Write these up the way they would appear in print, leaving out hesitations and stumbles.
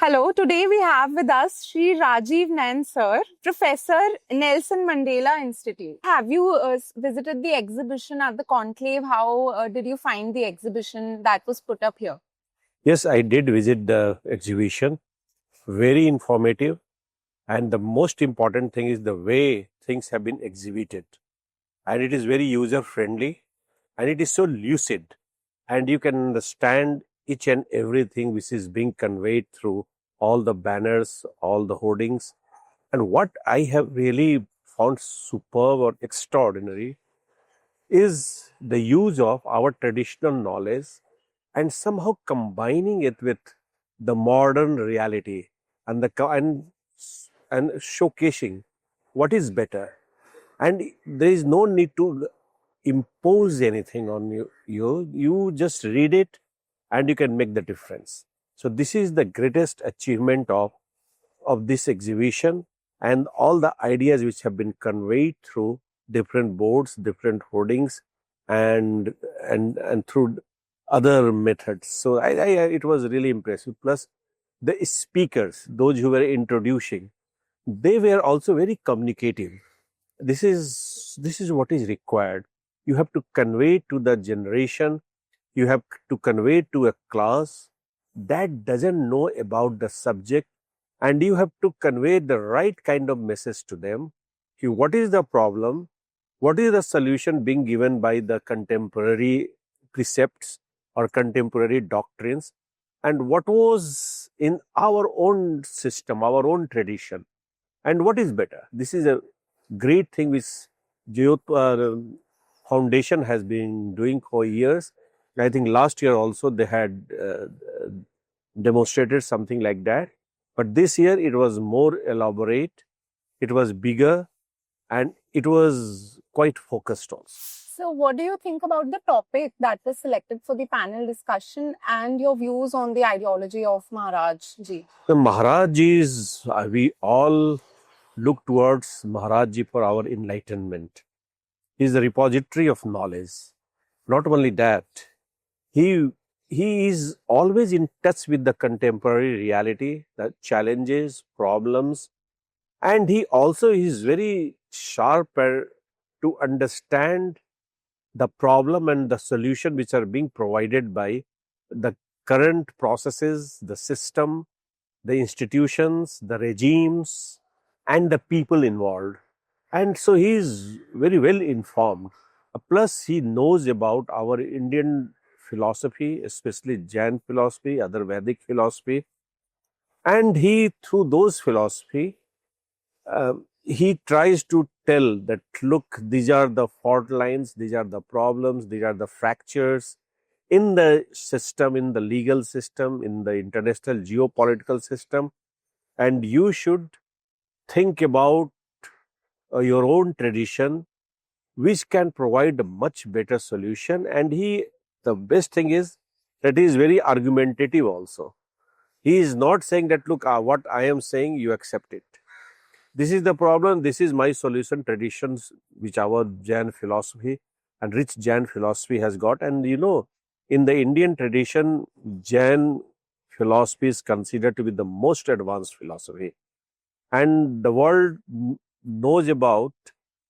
Hello, today we have with us Shri Rajiv Nayan sir, Professor, Nelson Mandela Institute. Have you visited the exhibition at the conclave? How did you find the exhibition that was put up here? Yes, I did visit the exhibition. Very informative. And the most important thing is the way things have been exhibited. And it is very user friendly and it is so lucid. And you can understand each and everything which is being conveyed through all the banners, all the hoardings. And what I have really found superb or extraordinary is the use of our traditional knowledge and somehow combining it with the modern reality and and showcasing what is better. And there is no need to impose anything on you just read it and you can make the difference. So this is the greatest achievement of this exhibition, and all the ideas which have been conveyed through different boards, different hoardings, and through other methods. So it was really impressive. Plus, the speakers, those who were introducing, they were also very communicative. This is what is required. You have to convey to the generation. You have to convey to a class that doesn't know about the subject, and you have to convey the right kind of message to them. What is the problem? What is the solution being given by the contemporary precepts or contemporary doctrines? And what was in our own system, our own tradition? And what is better? This is a great thing which Jyot Foundation has been doing for years. I think last year also they had demonstrated something like that. But this year it was more elaborate, it was bigger, and it was quite focused also. So, what do you think about the topic that was selected for the panel discussion and your views on the ideology of Maharaj Ji? The Maharaj Ji is, we all look towards Maharaj Ji for our enlightenment. He is the repository of knowledge. Not only that, he is always in touch with the contemporary reality, the challenges, problems, and he also is very sharp to understand the problem and the solution which are being provided by the current processes, the system, the institutions, the regimes, and the people involved. And so he is very well informed. Plus, he knows about our Indian philosophy, especially Jain philosophy, other Vedic philosophy. And he, through those philosophy, he tries to tell that, look, these are the fault lines, these are the problems, these are the fractures in the system, in the legal system, in the international geopolitical system. And you should think about your own tradition, which can provide a much better solution. And the best thing is that he is very argumentative also. He is not saying that, look, what I am saying, you accept it. This is the problem, this is my solution, traditions which our Jain philosophy and rich Jain philosophy has got. And in the Indian tradition, Jain philosophy is considered to be the most advanced philosophy. And the world knows about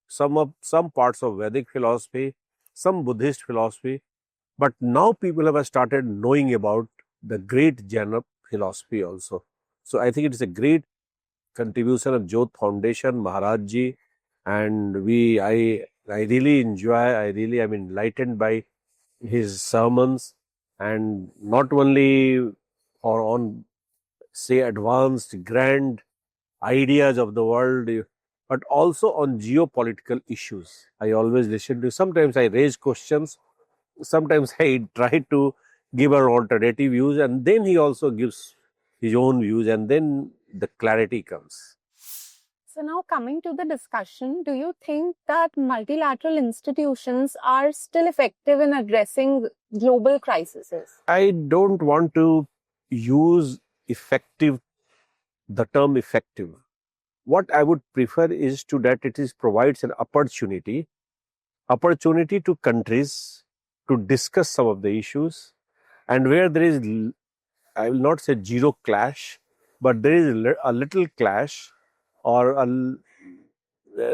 some parts of Vedic philosophy, some Buddhist philosophy, but now people have started knowing about the great Jain philosophy also. So I think it is a great contribution of Jyot Foundation, Maharaj Ji, and I really enjoy, I really am enlightened by his sermons, and not only on say advanced grand ideas of the world, but also on geopolitical issues. I always listen to, sometimes I raise questions, sometimes I try to give an alternative views, and then he also gives his own views, and then the clarity comes. So now coming to the discussion, do you think that multilateral institutions are still effective in addressing global crises? I don't want to use the term effective. What I would prefer is that it provides an opportunity to countries to discuss some of the issues, and where there is, I will not say zero clash, but there is a little clash or a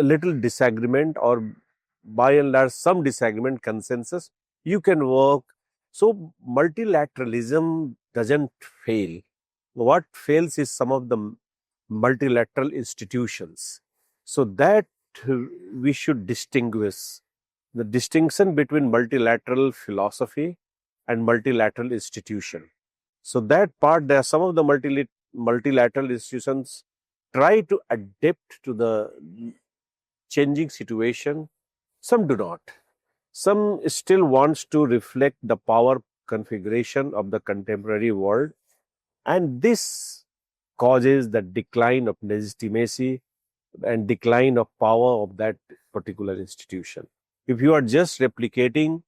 little disagreement, or by and large some disagreement, consensus, you can work. So multilateralism doesn't fail. What fails is some of the multilateral institutions. So that uh, we should distinguish the distinction between multilateral philosophy and multilateral institution. So that part, there are some of the multilateral institutions try to adapt to the changing situation. Some do not. Some still wants to reflect the power configuration of the contemporary world, and this causes the decline of legitimacy and decline of power of that particular institution. If you are just replicating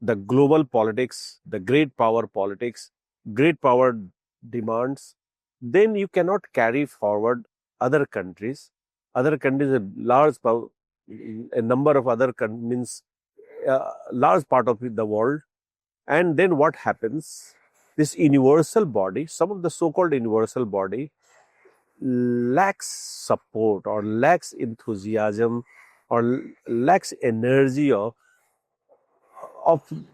the global politics, the great power politics, great power demands, then you cannot carry forward other countries. Other countries, a large power, a number of other means large part of the world. And then what happens? This universal body, some of the so-called universal body, lacks support or lacks enthusiasm or lacks energy of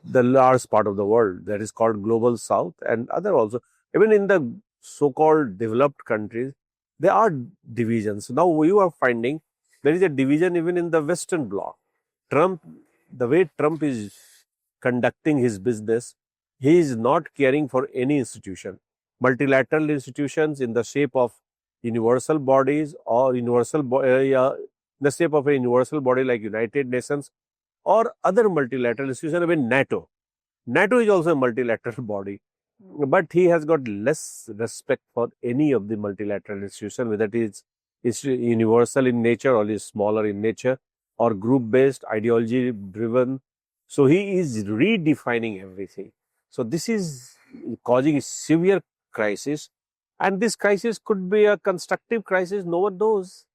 the large part of the world that is called global south, and other also. Even in the so-called developed countries, there are divisions. Now you are finding there is a division even in the Western bloc. Trump, the way Trump is conducting his business, he is not caring for any institution. Multilateral institutions in the shape of universal bodies or the shape of a universal body like United Nations or other multilateral institutions, even NATO. NATO is also a multilateral body, but he has got less respect for any of the multilateral institutions, whether it is universal in nature or is smaller in nature or group based, ideology driven. So he is redefining everything. So this is causing a severe crisis, and this crisis could be a constructive crisis. No one knows.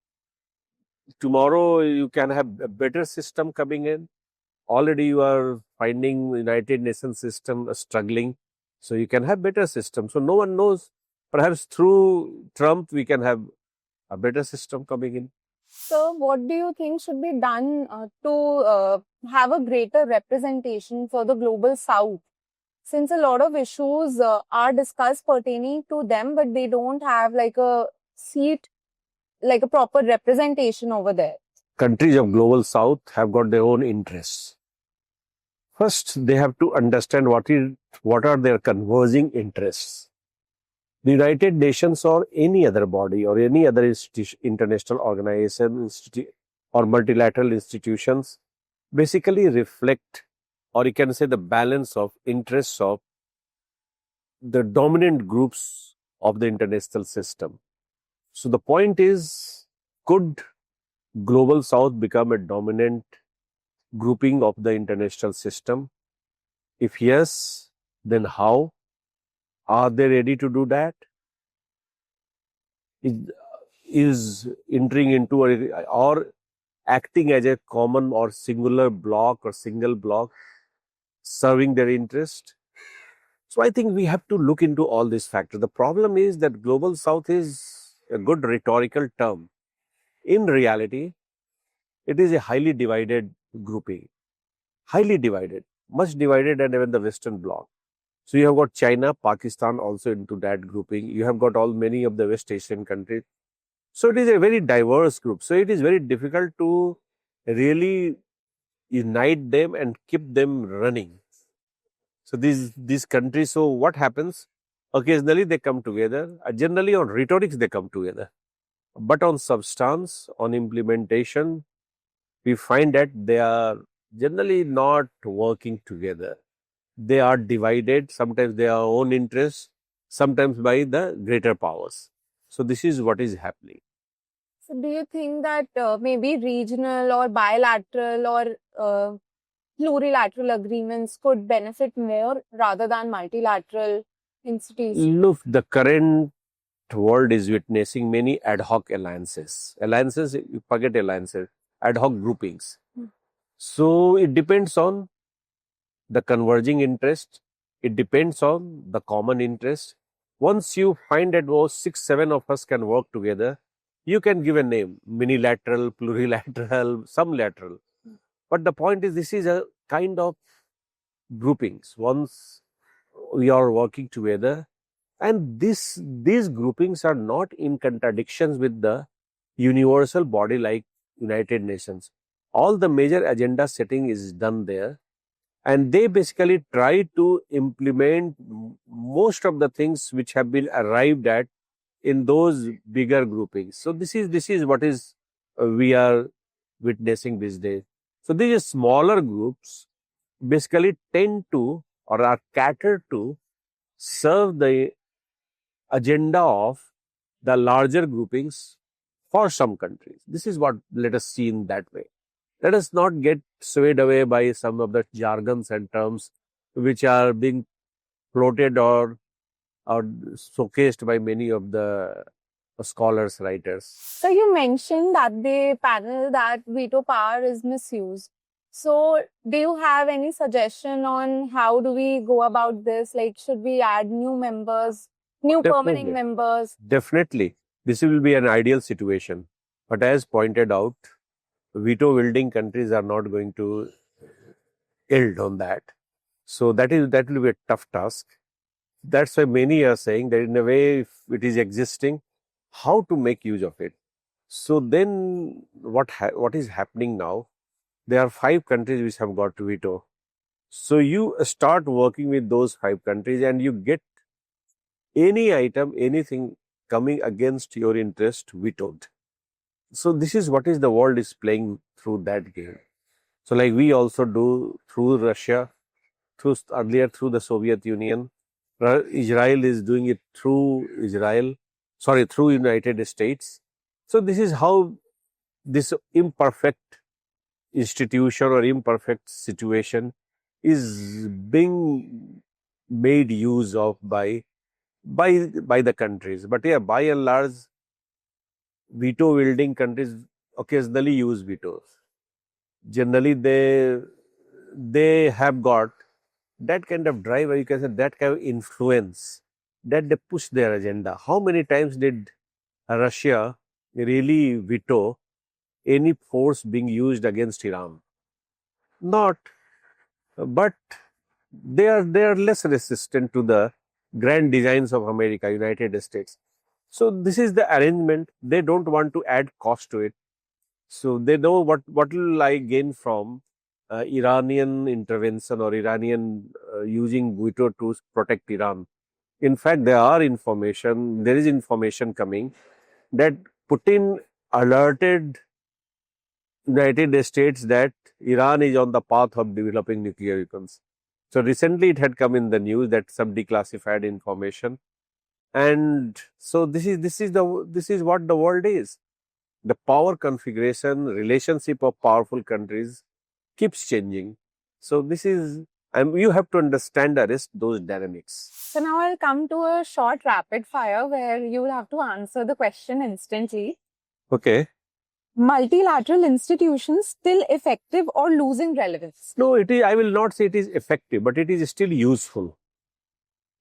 Tomorrow you can have a better system coming in. Already you are finding United Nations system struggling, so you can have better system. So no one knows. Perhaps through Trump we can have a better system coming in. So, what do you think should be done to have a greater representation for the global south? Since a lot of issues are discussed pertaining to them, but they don't have like a seat, like a proper representation over there. Countries of global south have got their own interests. First, they have to understand what are their converging interests. The United Nations or any other body or any other international organization or multilateral institutions basically reflect, or you can say, the balance of interests of the dominant groups of the international system. So the point is, could global south become a dominant grouping of the international system? If yes, then how? Are they ready to do that? Is entering into or acting as a common or singular block or single block serving their interest? So I think we have to look into all these factors. The problem is that global south is a good rhetorical term. In reality, it is a highly divided grouping. Highly divided, much divided than even the Western bloc. So you have got China, Pakistan also into that grouping. You have got all many of the West Asian countries. So it is a very diverse group. So it is very difficult to really unite them and keep them running. So these countries, so what happens? Occasionally they come together. Generally on rhetorics they come together. But on substance, on implementation, we find that they are generally not working together. They are divided, sometimes their own interests, sometimes by the greater powers. So this is what is happening. So, do you think that maybe regional or bilateral or plurilateral agreements could benefit more rather than multilateral institutions? Look, the current world is witnessing many ad hoc alliances. Alliances, you forget alliances, ad hoc groupings. So it depends on the converging interest. It depends on the common interest. Once you find that those 6, 7 of us can work together, you can give a name: minilateral, plurilateral, some lateral. But the point is, this is a kind of groupings. Once we are working together, and these groupings are not in contradictions with the universal body like United Nations. All the major agenda setting is done there, and they basically try to implement most of the things which have been arrived at in those bigger groupings. So this is what is we are witnessing these days. So these smaller groups basically tend to or are catered to serve the agenda of the larger groupings for some countries. This is what let us see in that way. Let us not get swayed away by some of the jargons and terms which are being floated or showcased by many of the scholars, writers. So you mentioned that the panel that veto power is misused. So do you have any suggestion on how do we go about this? Like, should we add new members, new permanent Definitely. members? Definitely, this will be an ideal situation. But as pointed out, veto wielding countries are not going to yield on that. So that will be a tough task. That's why many are saying that in a way, if it is existing, how to make use of it. So then what is happening now? There are 5 countries which have got veto. So you start working with those 5 countries and you get any item, anything coming against your interest vetoed. So this is what is the world is playing through that game. So like we also do through Russia, earlier through the Soviet Union. Israel is doing it through through United States. So this is how this imperfect institution or imperfect situation is being made use of by the countries. But yeah, by and large, veto wielding countries occasionally use vetoes. Generally, they have got that kind of drive, or you can say that kind of influence, that they push their agenda. How many times did Russia really veto any force being used against Iran? Not, but they are less resistant to the grand designs of America, United States. So this is the arrangement. They don't want to add cost to it. So they know what will I gain from Iranian intervention or Iranian using veto to protect Iran. In fact, there is information coming that Putin alerted United States that Iran is on the path of developing nuclear weapons. So recently it had come in the news that some declassified information, and so this is what the world is. The power configuration, relationship of powerful countries keeps changing. So this is, and you have to understand the rest those dynamics. So now I'll come to a short rapid fire where you will have to answer the question instantly. Okay. Multilateral institutions still effective or losing relevance? No, it is. I will not say it is effective, but it is still useful.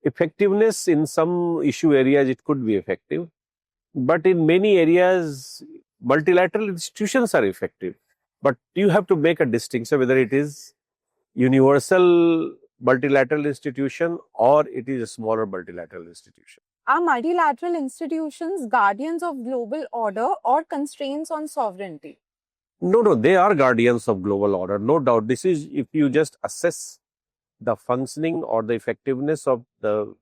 Effectiveness in some issue areas it could be effective, but in many areas multilateral institutions are effective. But you have to make a distinction whether it is universal multilateral institution or it is a smaller multilateral institution. Are multilateral institutions guardians of global order or constraints on sovereignty? No, they are guardians of global order, no doubt. This is if you just assess the functioning or the effectiveness of the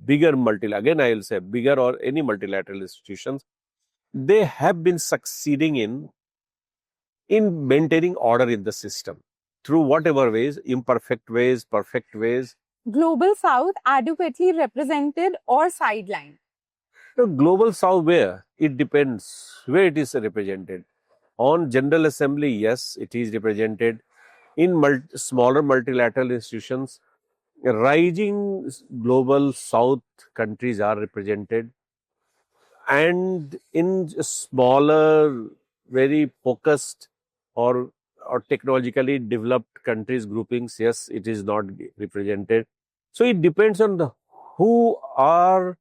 bigger again I will say bigger or any multilateral institutions, they have been succeeding in maintaining order in the system through whatever ways, imperfect ways, perfect ways. Global South adequately represented or sidelined? The global South, where? It depends where it is represented. On General Assembly, yes, it is represented. In smaller multilateral institutions, rising global South countries are represented. And in smaller, very focused or technologically developed countries groupings, yes, it is not represented. So it depends on who are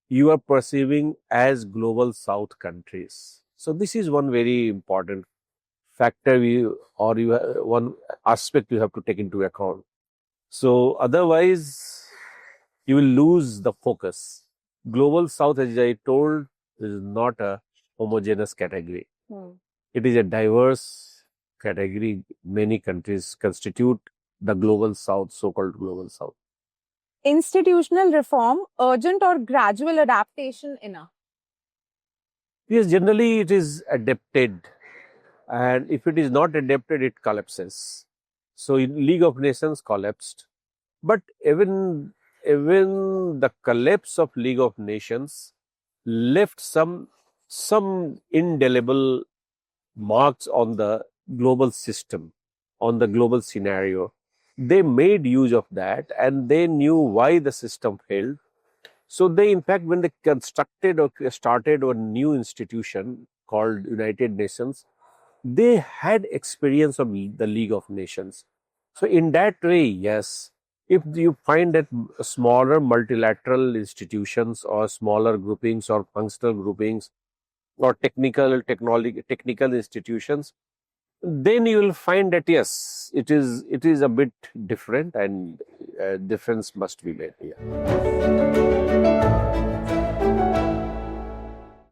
you are perceiving as global south countries. So this is one very important factor one aspect you have to take into account. So otherwise you will lose the focus. Global south, as I told, is not a homogeneous category. It is a diverse category. Many countries constitute the global south, so-called global south. Institutional reform, urgent or gradual adaptation enough? Yes, generally it is adapted, and if it is not adapted, it collapses. So in League of Nations collapsed, but even the collapse of League of Nations left some indelible marks on the global system, on the global scenario. They made use of that, and they knew why the system failed. So they, in fact, when they constructed or started a new institution called United Nations, they had experience of the League of Nations. So in that way, yes, if you find that smaller multilateral institutions or smaller groupings or functional groupings or technical institutions, then you will find that yes, it is a bit different, and difference must be made here.